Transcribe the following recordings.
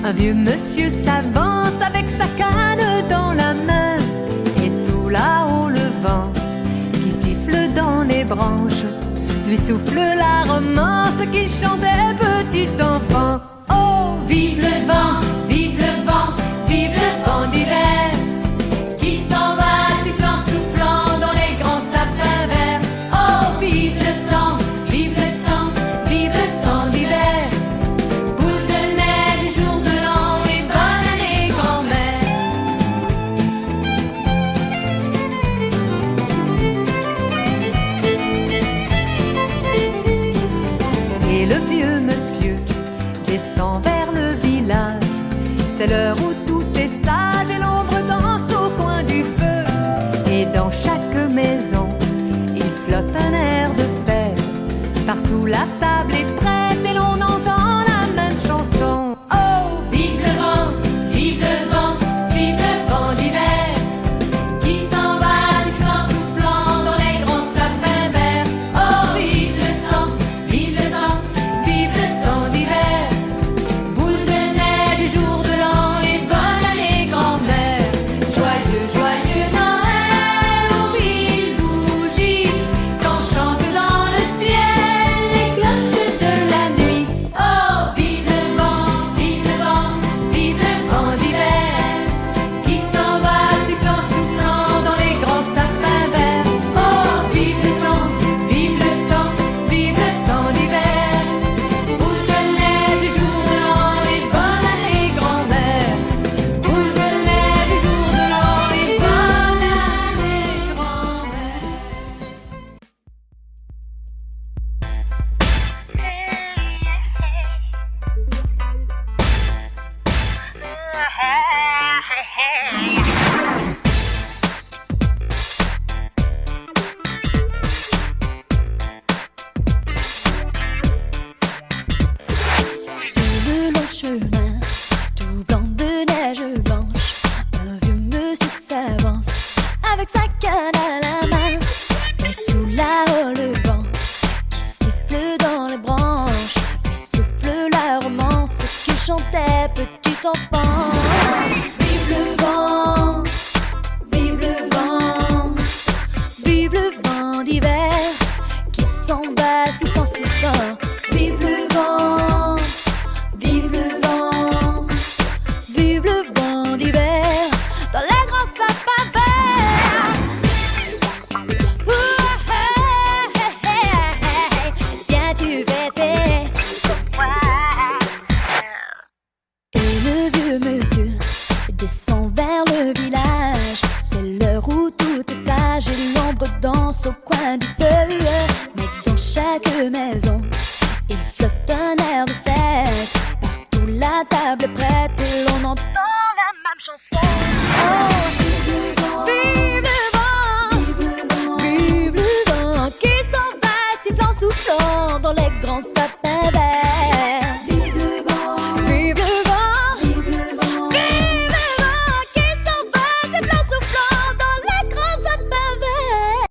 Un vieux monsieur s'avance avec sa canne dans la main, et tout là-haut le vent qui siffle dans les branches lui souffle la romance qu'il chantait petit enfant. Oh, vive le vent, vive le vent, vive le vent d'hiver qui s'en va sifflant, soufflant dans les grands sapins verts. Oh, vive le temps, vive le temps, vive le temps d'hiver. Boule de neige et jour de l'an et bonne année grand-mère. Et le vieux monsieur descend vers le village. C'est l'heure où tout est sage et l'ombre danse au coin du feu. Et dans chaque maison, il flotte un air de fête. Partout la table est prête et l'on entend la même chanson. Oh, vive le vent, vive le vent, vive le vent d'hiver qui s'en va sifflant, soufflant dans les grands sapins verts. Oh, vive le temps, vive le temps, vive le temps d'hiver. Boule de neige et jour de l'an et bonne année grand-mère. Joyeux, joyeux Noël aux mille bougies quand chantent dans le ciel les cloches de la nuit. Oh, vive le vent, vive le vent, vive le vent d'hiver qui s'en va sifflant, soufflant dans les grands sapins verts. Oh, vive le temps, vive le temps, vive le temps d'hiver. Boule de neige et jour de l'an et bonne année grand-mère. Boule de neige et jour de l'an et bonne année grand-mère. Sur le long chemin, tout blanc de neige blanche, un vieux monsieur s'avance avec sa canne à la main. Et tout là-haut le vent qui siffle dans les branches lui souffle la romance qu'il chantait petit enfant. Vive le vent, vive le vent, vive le vent d'hiver qui s'en va sifflant, soufflant. Vive le vent, vive le vent, vive le vent d'hiver dans les grands sapins verts. Ouh, hey, hey, hey, hey, viens-tu fêter? Et le vieux monsieur descend vers le village. C'est l'heure où tout est sage et l'ombre danse au coin du feu. Mais dans chaque maison, il flotte un air de fête. Partout la table est prête et l'on entend la même chanson. Oh, vive le vent, vive le vent qui s'en va sifflant, soufflant dans les grands sapins verts. Vive le vent, vive le vent, vive le vent, vive le vent qui s'en va sifflant, soufflant dans les grands sapins verts.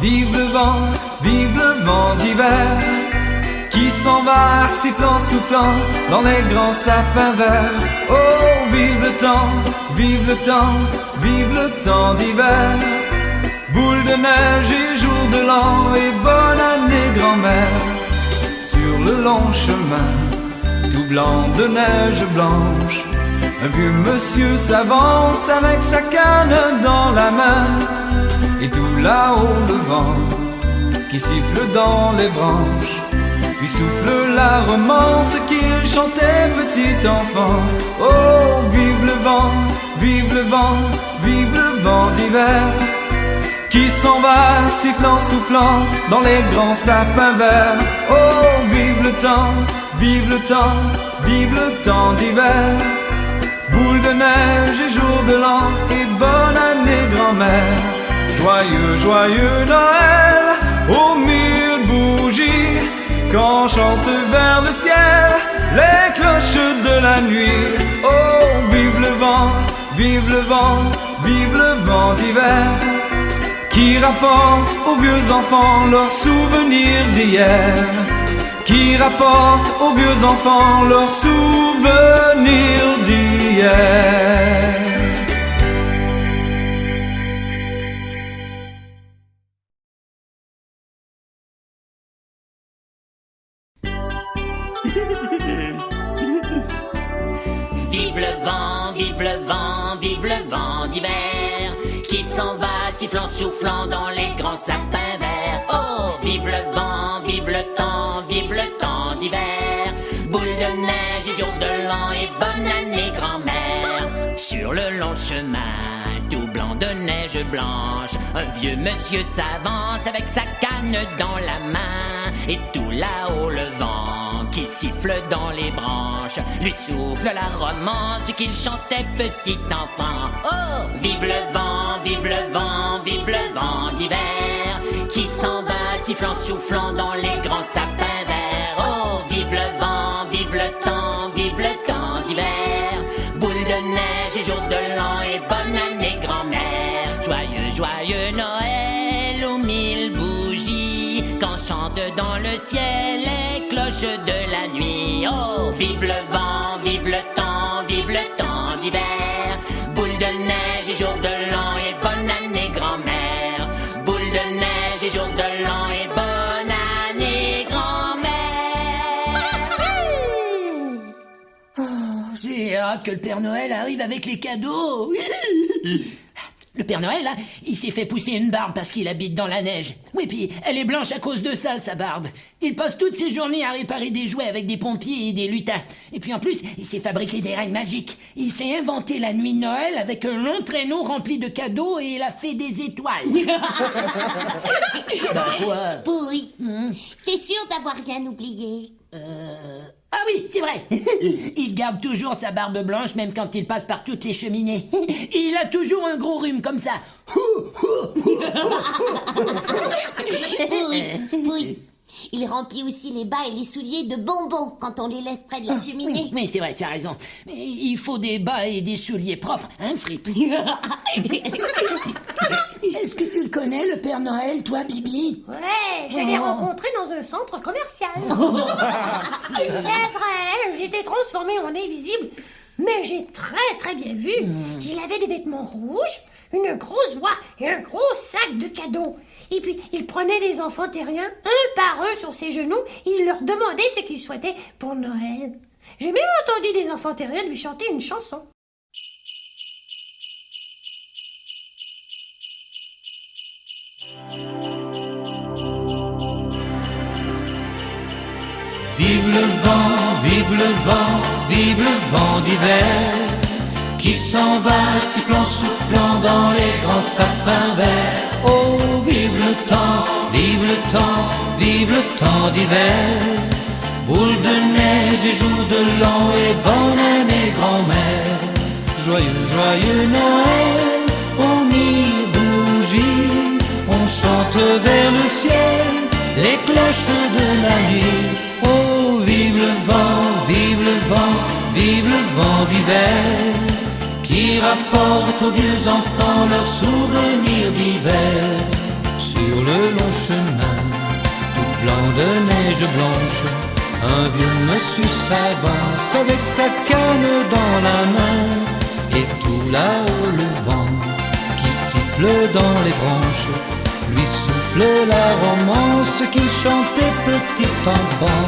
vive le vent, vive le vent d'hiver qui s'en va sifflant, soufflant dans les grands sapins verts. Oh, vive le temps, vive le temps, vive le temps d'hiver. Boule de neige et jour de l'an et bonne année grand-mère. Sur le long chemin, tout blanc de neige blanche, un vieux monsieur s'avance avec sa canne dans la main. Et tout là-haut le vent qui siffle dans les branches lui souffle la romance qu'il chantait petit enfant. Oh, vive le vent, vive le vent, vive le vent d'hiver qui s'en va sifflant, soufflant dans les grands sapins verts. Oh, vive le temps, vive le temps, vive le temps d'hiver. Boule de neige et jour de l'an et bonne année grand-mère. Joyeux, joyeux Noël aux mille bougies, quand chantent vers le ciel les cloches de la nuit. Oh, vive le vent, vive le vent, vive le vent d'hiver qui rapporte aux vieux enfants leurs souvenirs d'hier, qui rapporte aux vieux enfants leurs souvenirs d'hier. Vive le vent, vive le vent, vive le vent d'hiver qui s'en va sifflant, soufflant dans les grands sapins verts. Oh, vive le vent, vive le temps d'hiver. Boule de neige et jour de l'an et bonne année grand-mère. Sur le long chemin, tout blanc de neige blanche, un vieux monsieur s'avance avec sa canne dans la main. Et tout là-haut le vent qui siffle dans les branches lui souffle la romance qu'il chantait petit enfant. Oh, vive le vent, vive le vent, vive le vent d'hiver qui s'en va sifflant, soufflant dans les grands sapins verts. Oh, vive le vent, vive le temps d'hiver. Boule de neige et jour de l'an et bonne année grand-mère. Joyeux, joyeux Noël aux mille bougies, quand chante dans le ciel les cloches de la nuit. Oh, vive le vent, vive le temps d'hiver. Boule de neige et jour de l'an et bonne année grand-mère. Boule de neige et jour de l'an et bonne année grand-mère. Oh, j'ai hâte que le Père Noël arrive avec les cadeaux. Le Père Noël, là, il s'est fait pousser une barbe parce qu'il habite dans la neige. Oui, puis elle est blanche à cause de ça, sa barbe. Il passe toutes ses journées à réparer des jouets avec des pompiers et des lutins. Et puis en plus, il s'est fabriqué des reines magiques. Il s'est inventé la nuit de Noël avec un long traîneau rempli de cadeaux et la fée des étoiles. Bah quoi? Pouille, t'es sûr d'avoir rien oublié? Ah oui, c'est vrai. Il garde toujours sa barbe blanche même quand il passe par toutes les cheminées. Il a toujours un gros rhume comme ça. Pouille, il remplit aussi les bas et les souliers de bonbons quand on les laisse près de la cheminée. Oui, c'est vrai, tu as raison. Mais il faut des bas et des souliers propres, hein, Fripp? Est-ce que tu le connais, le Père Noël, toi, Bibi? Ouais, je l'ai rencontré dans un centre commercial. C'est vrai, j'étais transformée en invisible, mais j'ai très bien vu. Il avait des vêtements rouges, une grosse voix et un gros sac de cadeaux. Et puis, il prenait les enfants terriens un par un sur ses genoux et il leur demandait ce qu'ils souhaitaient pour Noël. J'ai même entendu des enfants terriens lui chanter une chanson. Vive le vent, vive le vent, vive le vent d'hiver qui s'en va sifflant, soufflant dans les grands sapins verts. Oh, vive le temps, vive le temps, vive le temps d'hiver. Boule de neige et jour de l'an et bonne année grand-mère. Joyeux, joyeux Noël, aux mille bougies, on chante vers le ciel les cloches de la nuit. Oh, vive le vent, vive le vent, vive le vent d'hiver qui rapporte aux vieux enfants leurs souvenirs d'hiver. Sur le long chemin, tout blanc de neige blanche, un vieux monsieur s'avance avec sa canne dans la main. Et tout là-haut le vent qui siffle dans les branches lui souffle la romance qu'il chantait petit enfant.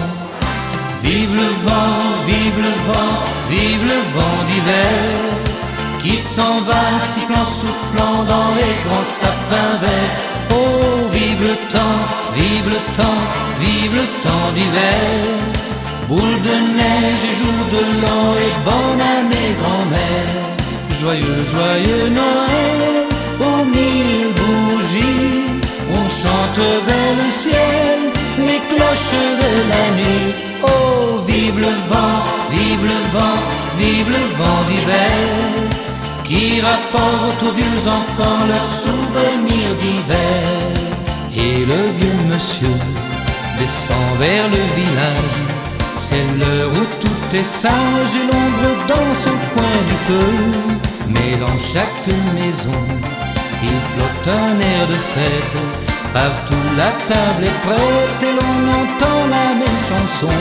Vive le vent, vive le vent, vive le vent d'hiver qui s'en va sifflant, soufflant dans les grands sapins verts. Oh, vive le temps, vive le temps, vive le temps d'hiver. Boule de neige et jour de l'an et bonne année grand-mère. Joyeux, joyeux Noël, aux 1000 bougies, on chante vers le ciel les cloches de la nuit. Oh, vive le vent, vive le vent, vive le vent d'hiver qui rapporte aux vieux enfants leurs souvenirs d'hiver. Et le vieux monsieur descend vers le village, c'est l'heure où tout est sage et l'ombre dans son coin du feu. Mais dans chaque maison, il flotte un air de fête. Partout la table est prête et l'on entend la même chanson.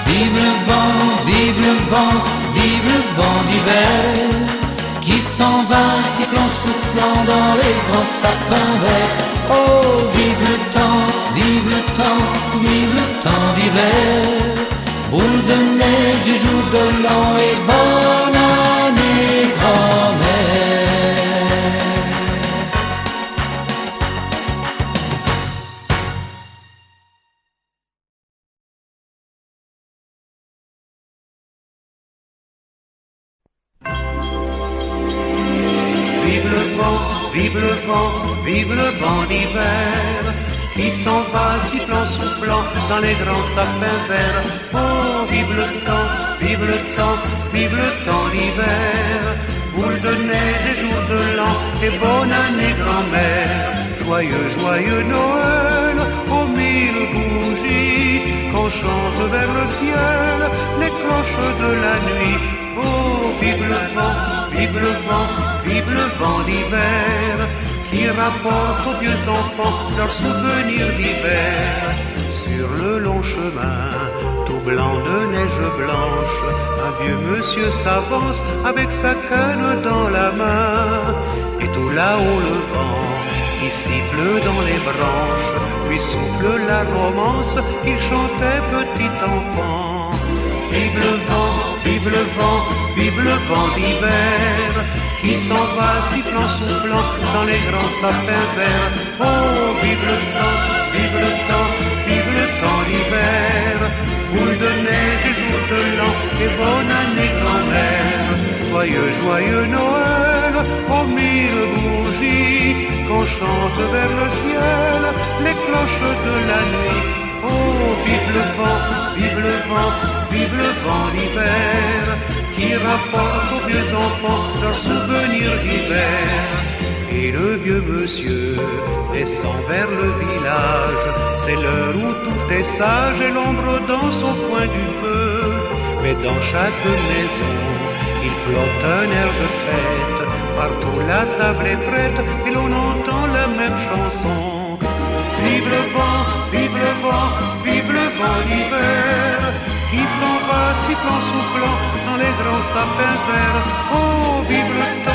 Vive le vent, vive le vent, vive le vent d'hiver qui s'en va sifflant, soufflant dans les grands sapins verts. Oh, vive le temps, vive le temps, vive le temps d'hiver. Boule de neige et jour de l'an et bonne année grand-mère. Vive le vent, vive le vent, vive le vent d'hiver qui s'en va sifflant, soufflant dans les grands sapins verts. Oh, vive le temps, vive le temps, vive le temps d'hiver. Boule de neige et jour de l'an et bonne année grand-mère. Joyeux, joyeux Noël, aux 1000 bougies qu'on chante vers le ciel les cloches de la nuit. Oh, vive le vent, vive le vent, vive le vent d'hiver qui rapporte aux vieux enfants leurs souvenirs d'hiver. Sur le long chemin, tout blanc de neige blanche, un vieux monsieur s'avance avec sa canne dans la main. Et tout là-haut le vent qui siffle dans les branches lui souffle la romance qu'il chantait petit enfant. Vive le vent, vive le vent, vive le vent d'hiver qui s'en va sifflant, soufflant dans les grands sapins verts. Oh, vive le temps, vive le temps, vive le temps d'hiver. Boule de neige et jour de l'an et bonne année grand-mère. Joyeux, joyeux Noël, aux 1000 bougies qu'on chante vers le ciel les cloches de la nuit. Oh, vive le vent, vive le vent, vive le vent d'hiver qui rapporte aux vieux enfants leurs souvenirs d'hiver. Et le vieux monsieur descend vers le village, c'est l'heure où tout est sage et l'ombre danse au coin du feu. Mais dans chaque maison, il flotte un air de fête, partout la table est prête et l'on entend la même chanson. Vive le vent, vive le vent, vive le vent d'hiver qui s'en va sifflant, soufflant dans les grands sapins verts. Oh, vive le temps,